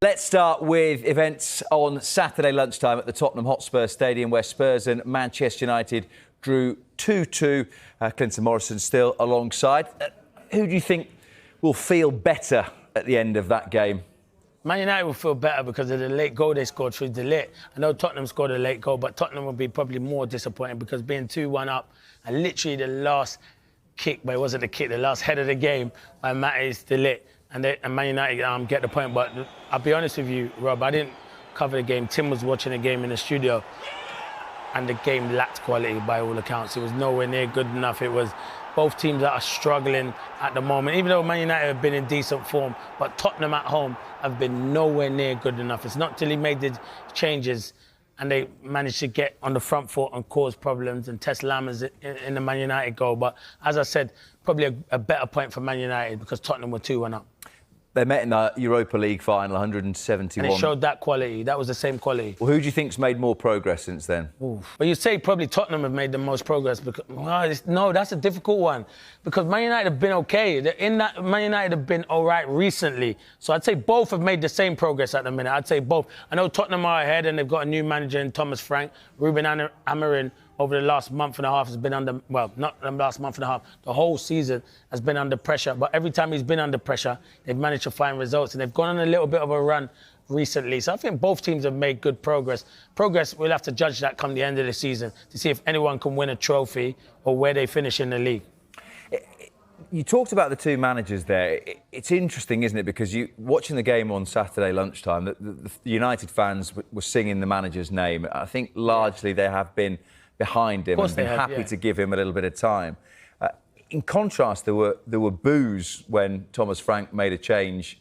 Let's start with events on Saturday lunchtime at the Tottenham Hotspur Stadium, where Spurs and Manchester United drew 2-2. Clinton Morrison still alongside. Who do you think will feel better at the end of that game? Man United will feel better because of the late goal they scored through the late. I know Tottenham scored a late goal, but Tottenham will be probably more disappointed because being 2-1 up and literally the last kick, but it wasn't the kick, the last head of the game by Matthijs de Ligt. And Man United get the point. But I'll be honest with you, Rob, I didn't cover the game. Tim was watching the game in the studio, and the game lacked quality by all accounts. It was nowhere near good enough. It was both teams that are struggling at the moment, even though Man United have been in decent form, but Tottenham at home have been nowhere near good enough. It's not till he made the changes and they managed to get on the front foot and cause problems and test Lammers in the Man United goal. But as I said, probably a better point for Man United because Tottenham were 2-1 up. They met in the Europa League final, 171. And it showed that quality. That was the same quality. Well, who do you think's made more progress since then? Well, you'd say probably Tottenham have made the most progress. Because, no, that's a difficult one. Because Man United have been OK. Man United have been all right recently. So I'd say both have made the same progress at the minute. I'd say both. I know Tottenham are ahead and they've got a new manager in Thomas Frank. Ruben Amorim over the last month and a half has been under, well, not the last month and a half, the whole season has been under pressure. But every time he's been under pressure, they've managed to find results and they've gone on a little bit of a run recently. So I think both teams have made good progress. We'll have to judge that come the end of the season to see if anyone can win a trophy or where they finish in the league. You talked about the two managers there. It's interesting, isn't it? Because watching the game on Saturday lunchtime, the United fans were singing the manager's name. I think largely they have been behind him and been happy to give him a little bit of time. In contrast, there were boos when Thomas Frank made a change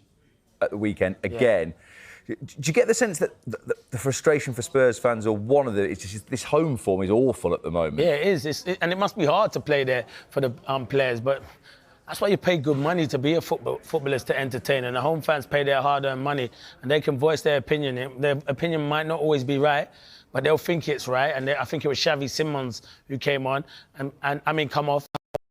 at the weekend again. Do you get the sense that the frustration for Spurs fans, or one of it's just this home form is awful at the moment? Yeah, it is. And it must be hard to play there for the players, but that's why you pay good money to be a footballers to entertain, and the home fans pay their hard-earned money and they can voice their opinion. Their opinion might not always be right, but they'll think it's right. And I think it was Xavi Simons who came on and I mean, come off.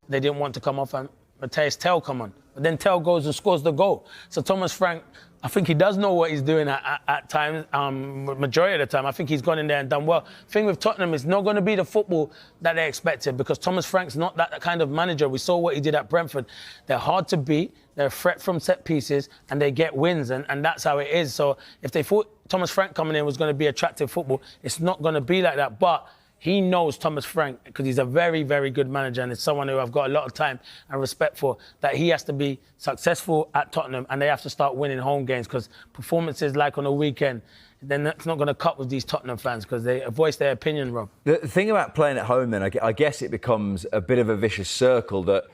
They didn't want to come off and Matthias Tell come on. But then Tell goes and scores the goal. So Thomas Frank, I think he does know what he's doing at times, majority of the time. I think he's gone in there and done well. Thing with Tottenham is not going to be the football that they expected because Thomas Frank's not that kind of manager. We saw what he did at Brentford. They're hard to beat, they're a threat from set pieces, and they get wins, and that's how it is. So if they thought Thomas Frank coming in was going to be attractive football, it's not going to be like that. But he knows Thomas Frank because he's a very, very good manager and it's someone who I've got a lot of time and respect for, that he has to be successful at Tottenham and they have to start winning home games because performances like on the weekend, then that's not going to cut with these Tottenham fans because they voice their opinion, Rob. The thing about playing at home then, I guess it becomes a bit of a vicious circle that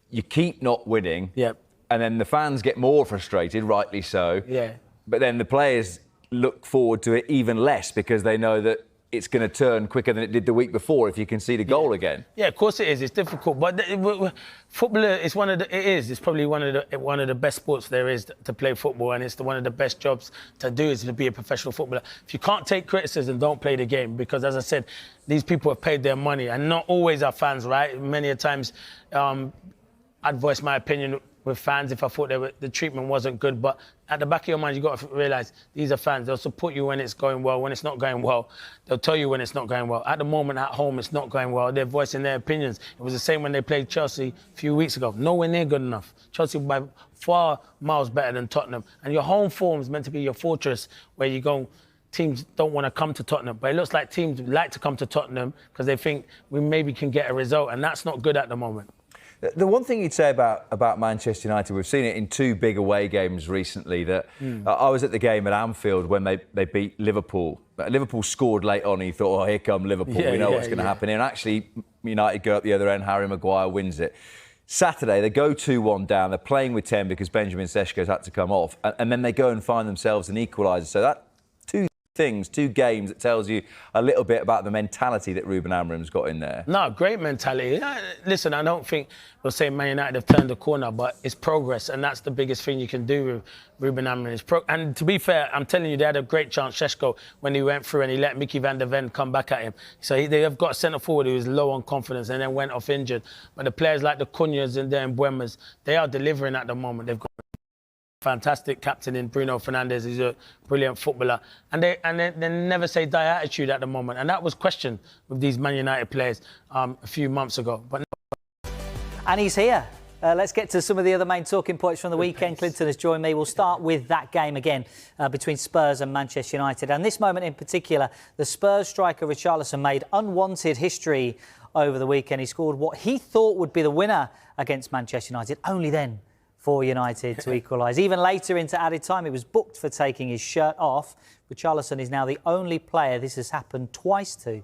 you keep not winning and then the fans get more frustrated, rightly so. Yeah. But then the players look forward to it even less because they know that it's going to turn quicker than it did the week before if you concede a goal again. Yeah, of course it is. It's difficult, but football is It's probably one of the best sports there is to play football, and it's one of the best jobs to do is to be a professional footballer. If you can't take criticism, don't play the game because, as I said, these people have paid their money, and not always are fans, right? Many a times, I'd voice my opinion with fans if I thought the treatment wasn't good. But at the back of your mind, you've got to realise these are fans. They'll support you when it's going well. When it's not going well, they'll tell you when it's not going well. At the moment, at home, it's not going well. They're voicing their opinions. It was the same when they played Chelsea a few weeks ago. Nowhere near good enough. Chelsea by far miles better than Tottenham. And your home form is meant to be your fortress where you go. Teams don't want to come to Tottenham, but it looks like teams like to come to Tottenham because they think we maybe can get a result, and that's not good at the moment. The one thing you'd say about Manchester United, we've seen it in two big away games recently. That I was at the game at Anfield when they beat Liverpool. Liverpool scored late on and you thought, oh, here come Liverpool, we know what's going to happen here. And actually, United go up the other end, Harry Maguire wins it. Saturday, they go 2-1 down. They're playing with 10 because Benjamin Sesko's had to come off. And then they go and find themselves an equaliser. So that two games that tells you a little bit about the mentality that Ruben Amorim's got in there. No, great mentality. Listen, I don't think we'll say Man United have turned the corner, but it's progress, and that's the biggest thing you can do with Ruben Amorim. And to be fair, I'm telling you, they had a great chance, Sesko, when he went through and he let Mickey van der Ven come back at him. So they have got a centre-forward who was low on confidence and then went off injured. But the players like the Cunhas and the Mbuemas, they are delivering at the moment. They've got fantastic captain in Bruno Fernandes. He's a brilliant footballer. And they never say die attitude at the moment. And that was questioned with these Man United players a few months ago. But And he's here. Let's get to some of the other main talking points from the weekend. Clinton has joined me. We'll start with that game again between Spurs and Manchester United. And this moment in particular, the Spurs striker Richarlison made unwanted history over the weekend. He scored what he thought would be the winner against Manchester United, only then for United to equalise. Even later into added time, he was booked for taking his shirt off. Richarlison is now the only player this has happened twice to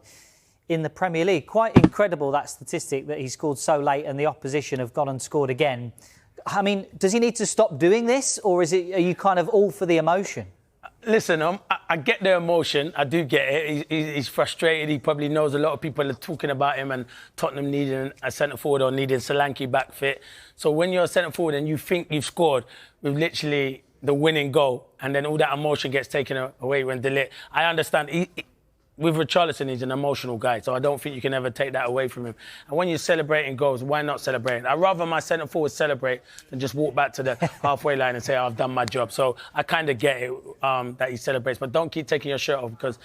in the Premier League. Quite incredible, that statistic, that he scored so late and the opposition have gone and scored again. I mean, does he need to stop doing this, or are you kind of all for the emotion? Listen, I get the emotion. I do get it. He's frustrated. He probably knows a lot of people are talking about him and Tottenham needing a centre-forward or needing Solanke back fit. So when you're a centre-forward and you think you've scored with literally the winning goal and then all that emotion gets taken away when De Ligt, I understand. With Richarlison, he's an emotional guy, so I don't think you can ever take that away from him. And when you're celebrating goals, why not celebrate? I'd rather my centre-forward celebrate than just walk back to the halfway line and say, oh, I've done my job. So I kind of get it that he celebrates, but don't keep taking your shirt off, because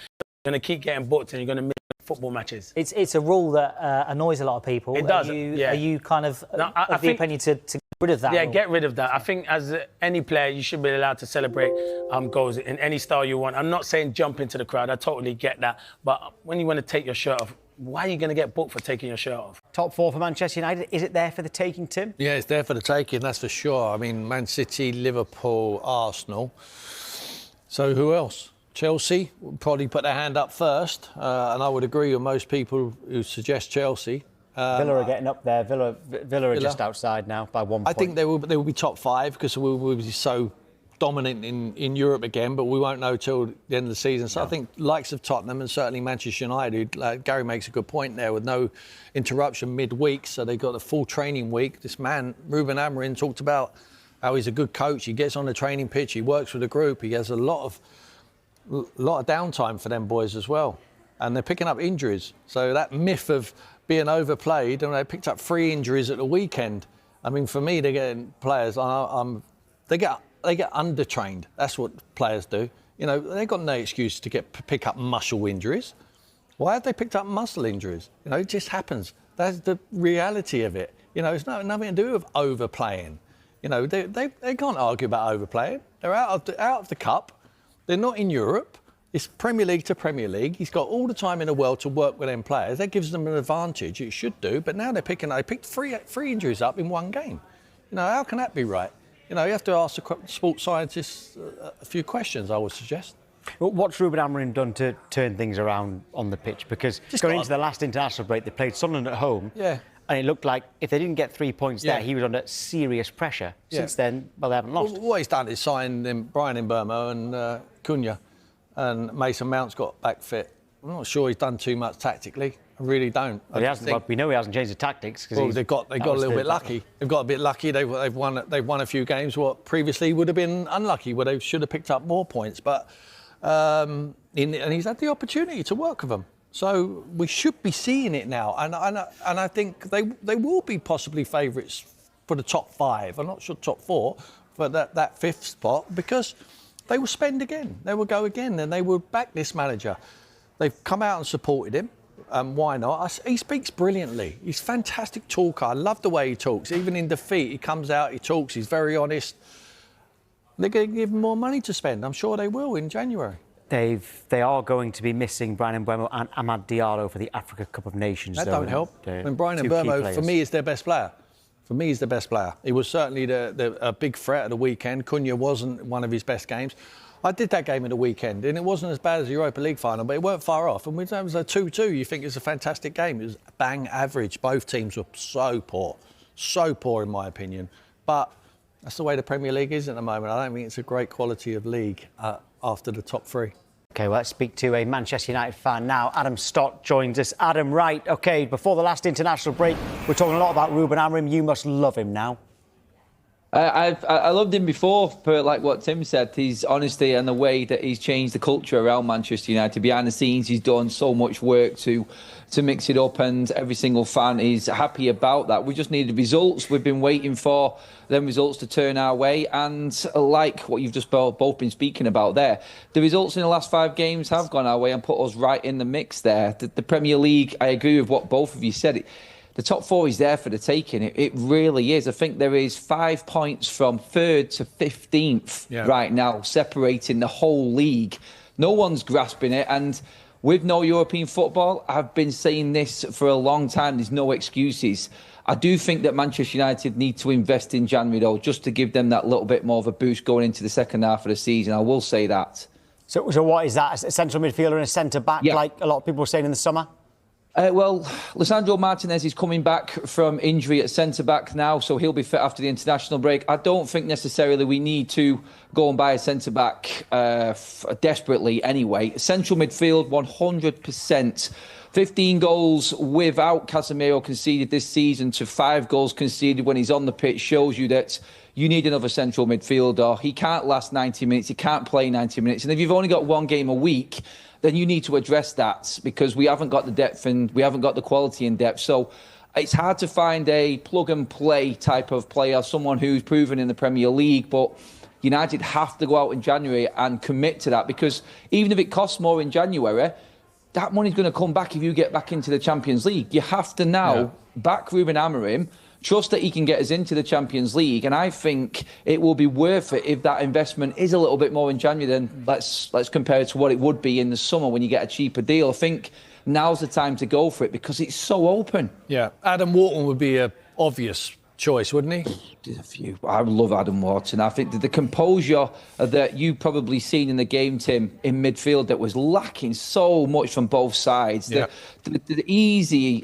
you're going to keep getting booked and you're going to miss football matches. It's a rule that annoys a lot of people. It does, Are you kind of I the think, opinion to get rid of that? Yeah, rule? get rid of that. I think as any player, you should be allowed to celebrate goals in any style you want. I'm not saying jump into the crowd. I totally get that. But when you want to take your shirt off, why are you going to get booked for taking your shirt off? Top four for Manchester United. Is it there for the taking, Tim? Yeah, it's there for the taking, that's for sure. I mean, Man City, Liverpool, Arsenal. So who else? Chelsea will probably put their hand up first. And I would agree with most people who suggest Chelsea. Villa are getting up there. Villa are just outside now by 1 point. I think they will be top five, because we will be so dominant in Europe again, but we won't know till the end of the season. So I think likes of Tottenham and certainly Manchester United, Gary makes a good point there, with no interruption midweek, so they got a full training week. This man, Ruben Amorim, talked about how he's a good coach. He gets on the training pitch, he works with the group, he has a lot of downtime for them boys as well. And they're picking up injuries. So that myth of being overplayed, and they picked up 3 injuries at the weekend. I mean, for me, they're getting players, they get undertrained. That's what players do. You know, they've got no excuse to pick up muscle injuries. Why have they picked up muscle injuries? You know, it just happens. That's the reality of it. You know, it's nothing to do with overplaying. You know, they can't argue about overplaying. They're out of the cup. They're not in Europe. It's Premier League to Premier League. He's got all the time in the world to work with them players. That gives them an advantage. It should do. But now they picked three injuries up in one game. You know, how can that be right? You know, you have to ask the sports scientists a few questions, I would suggest. Well, what's Ruben Amorim done to turn things around on the pitch? Because going into the last international break, they played Sunderland at home. Yeah. And it looked like if they didn't get 3 points there, he was under serious pressure. Since then, well, they haven't lost. Well, what he's done is sign Brian Mbeumo and Cunha, and Mason Mount's got back fit. I'm not sure he's done too much tactically. I really don't. Well, we know he hasn't changed the tactics. Well, they got a little bit lucky. They've got a bit lucky. They've won a few games what previously would have been unlucky, where they should have picked up more points. But and he's had the opportunity to work with them. So we should be seeing it now, and I think they will be possibly favourites for the top 5. I'm not sure top 4, for that 5th spot, because they will spend again, they will go again, and they will back this manager. They've come out and supported him. Why not? He speaks brilliantly. He's a fantastic talker. I love the way he talks. Even in defeat, he comes out, he talks. He's very honest. They're going to give him more money to spend. I'm sure they will in January. They are going to be missing Brian Mbeumo and Amad Diallo for the Africa Cup of Nations. That don't help. When Brian Mbeumo, for me, is their best player. For me, he's the best player. He was certainly a big threat at the weekend. Cunha wasn't one of his best games. I did that game at the weekend, and it wasn't as bad as the Europa League final, but it weren't far off. And when it was a 2-2, you think it's a fantastic game. It was bang average. Both teams were so poor in my opinion. But that's the way the Premier League is at the moment. I don't think it's a great quality of league after the top 3. OK, well, let's speak to a Manchester United fan now. Adam Stott joins us. Adam, right, OK, before the last international break, we're talking a lot about Ruben Amorim. You must love him now. I loved him before, but like what Tim said, his honesty and the way that he's changed the culture around Manchester United. Behind the scenes, he's done so much work to mix it up, and every single fan is happy about that. We just needed results. We've been waiting for them results to turn our way, and like what you've just both been speaking about there, the results in the last 5 games have gone our way and put us right in the mix there. The Premier League, I agree with what both of you said. The top 4 is there for the taking. It really is. I think there is 5 points from 3rd to 15th right now, separating the whole league. No one's grasping it. And with no European football, I've been saying this for a long time, there's no excuses. I do think that Manchester United need to invest in January, though, just to give them that little bit more of a boost going into the second half of the season. I will say that. So what is that? A central midfielder and a centre-back, like a lot of people were saying in the summer? Well, Lisandro Martinez is coming back from injury at centre-back now, so he'll be fit after the international break. I don't think necessarily we need to go and buy a centre-back desperately anyway. Central midfield, 100%. 15 goals without Casemiro conceded this season to 5 goals conceded when he's on the pitch shows you that you need another central midfielder. He can't last 90 minutes. He can't play 90 minutes. And if you've only got 1 game a week, then you need to address that, because we haven't got the depth and we haven't got the quality in depth. So it's hard to find a plug-and-play type of player, someone who's proven in the Premier League, but United have to go out in January and commit to that, because even if it costs more in January, that money's going to come back if you get back into the Champions League. You have to now back Ruben Amorim, trust that he can get us into the Champions League, and I think it will be worth it if that investment is a little bit more in January. Then let's compare it to what it would be in the summer when you get a cheaper deal. I think now's the time to go for it because it's so open. Yeah, Adam Wharton would be an obvious choice, wouldn't he? There's a few. I love Adam Wharton. I think the composure that you probably seen in the game, Tim, in midfield that was lacking so much from both sides. Yeah.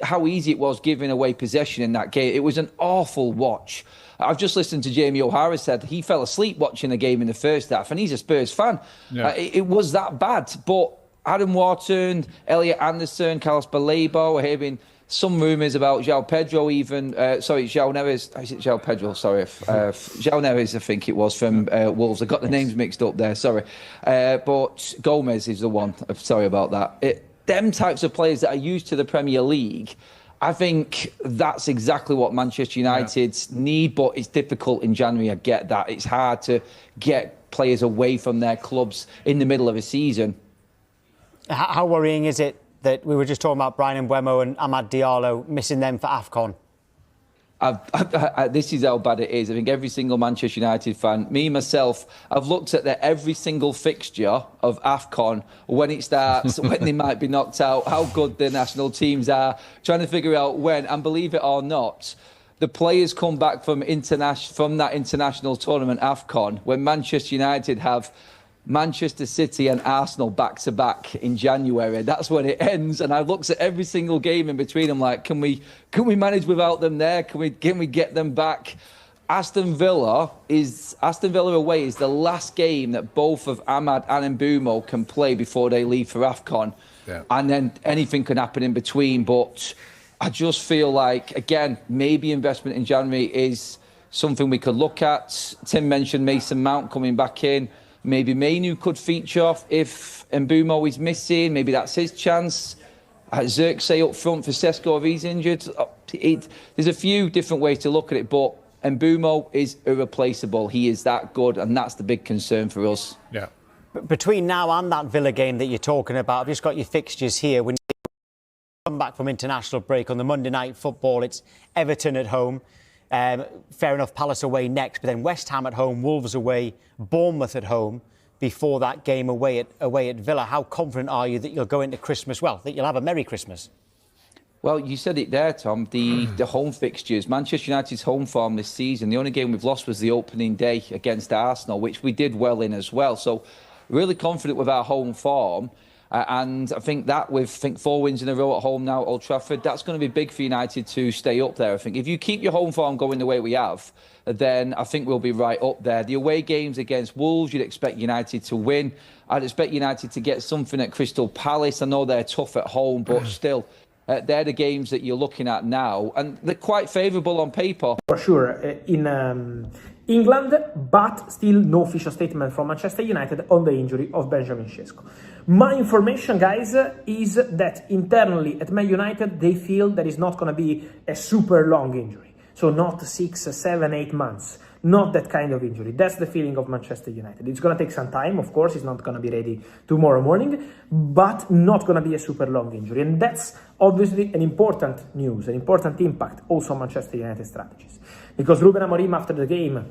How easy it was giving away possession in that game. It was an awful watch. I've just listened to Jamie O'Hara said he fell asleep watching the game in the first half, and he's a Spurs fan. Yeah. It was that bad. But Adam Wharton, Elliot Anderson, Carlos Balebo, we're hearing some rumours about João Pedro even. João Neves. Is it João Pedro? Sorry. João Neves, I think it was, from Wolves. I got the names mixed up there, sorry. But Gomez is the one. Sorry about that. Them types of players that are used to the Premier League, I think that's exactly what Manchester United need, but it's difficult in January. I get that. It's hard to get players away from their clubs in the middle of a season. How worrying is it that we were just talking about Bryan Mbeumo and Amad Diallo, missing them for AFCON? This is how bad it is. I think every single Manchester United fan, me, myself, I've looked at every single fixture of AFCON, when it starts, when they might be knocked out, how good the national teams are, trying to figure out when, and believe it or not, the players come back from that international tournament, AFCON, when Manchester United have Manchester City and Arsenal back-to-back in January. That's when it ends. And I looked at every single game in between. I'm like, can we manage without them there? Can we get them back? Aston Villa away is the last game that both of Amad and Mbeumo can play before they leave for AFCON. Yeah. And then anything can happen in between. But I just feel like, again, maybe investment in January is something we could look at. Tim mentioned Mason Mount coming back in. Maybe Mainu could feature if Mbeumo is missing. Maybe that's his chance. Xerxes up front for Sesko if he's injured. There's a few different ways to look at it, but Mbeumo is irreplaceable. He is that good, and that's the big concern for us. Yeah. Between now and that Villa game that you're talking about, I've just got your fixtures here. When you come back from international break on the Monday night football, it's Everton at home. Fair enough, Palace away next, but then West Ham at home, Wolves away, Bournemouth at home before that game away at Villa. How confident are you that you'll go into Christmas, that you'll have a Merry Christmas? Well, you said it there, Tom, the home fixtures. Manchester United's home form this season, the only game we've lost was the opening day against Arsenal, which we did well in as well. So really confident with our home form. And I think that with 4 wins in a row at home now at Old Trafford, that's going to be big for United to stay up there. I think if you keep your home form going the way we have, then I think we'll be right up there. The away games against Wolves, you'd expect United to win. I'd expect United to get something at Crystal Palace. I know they're tough at home, but still, they're the games that you're looking at now. And they're quite favourable on paper. For sure, England, but still no official statement from Manchester United on the injury of Benjamin Sesko. My information, guys, is that internally at Man United, they feel that it's not going to be a super long injury. So not 6, 7, 8 months. Not that kind of injury. That's the feeling of Manchester United. It's going to take some time, of course. It's not going to be ready tomorrow morning, but not going to be a super long injury. And that's obviously an important news, an important impact also on Manchester United strategies. Because Ruben Amorim, after the game,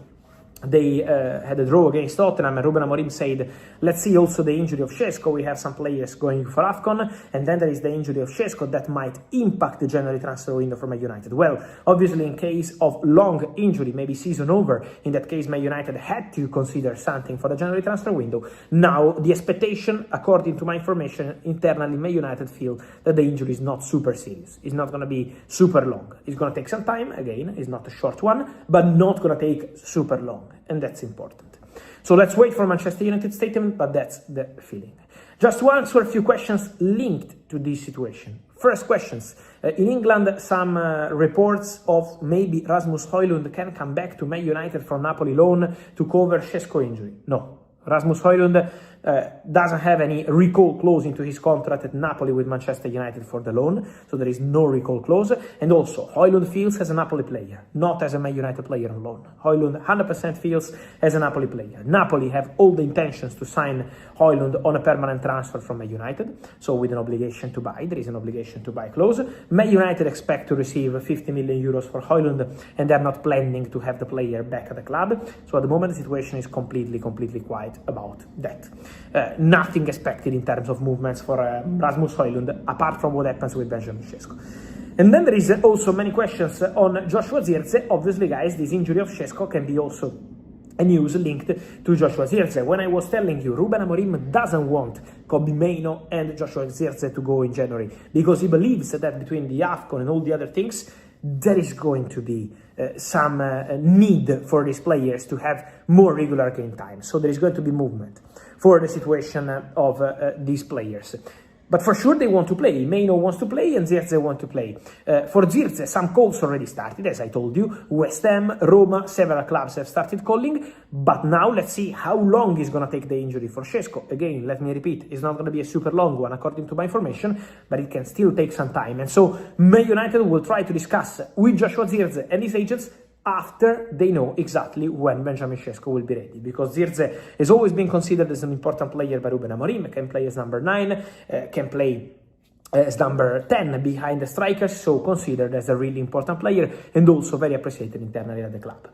they had a draw against Tottenham, and Ruben Amorim said, let's see also the injury of Sesko. We have some players going for AFCON, and then there is the injury of Sesko that might impact the January transfer window for Man United. Well, obviously in case of long injury, maybe season over, in that case Man United had to consider something for the January transfer window. Now, the expectation, according to my information, internally Man United feel that the injury is not super serious. It's not going to be super long. It's going to take some time, again, it's not a short one, but not going to take super long. And that's important. So let's wait for Manchester United statement, but that's the feeling. Just to answer a few questions linked to this situation. First questions. In England, some reports of maybe Rasmus Højlund can come back to Man United from Napoli loan to cover Sesko injury. No. Rasmus Højlund doesn't have any recall clause into his contract at Napoli with Manchester United for the loan, so there is no recall clause. And also, Højlund feels as a Napoli player, not as a Man United player on loan. Højlund 100% feels as a Napoli player. Napoli have all the intentions to sign Højlund on a permanent transfer from Man United, so with an obligation to buy. There is an obligation to buy clause. Man United expect to receive 50 million euros for Højlund, and they're not planning to have the player back at the club. So at the moment, the situation is completely quiet about that. Nothing expected in terms of movements for Rasmus Højlund, apart from what happens with Benjamin Sesko. And then there is also many questions on Joshua Zirkzee. Obviously, guys, this injury of Sesko can be also a news linked to Joshua Zirkzee. When I was telling you, Ruben Amorim doesn't want Kobbie Mainoo and Joshua Zirkzee to go in January, because he believes that between the AFCON and all the other things, there is going to be some need for these players to have more regular game time. So there is going to be movement for the situation of these players. But for sure they want to play. Mainoo wants to play and Zirkzee want to play. For Zirkzee, some calls already started, as I told you. West Ham, Roma, several clubs have started calling. But now let's see how long is going to take the injury for Sesko. Again, let me repeat, it's not going to be a super long one according to my information, but it can still take some time. And so Man United will try to discuss with Joshua Zirkzee and his agents after they know exactly when Benjamin Sesko will be ready. Because Zirkzee has always been considered as an important player by Ruben Amorim, can play as number 9, can play as number 10 behind the strikers, so considered as a really important player and also very appreciated internally at the club.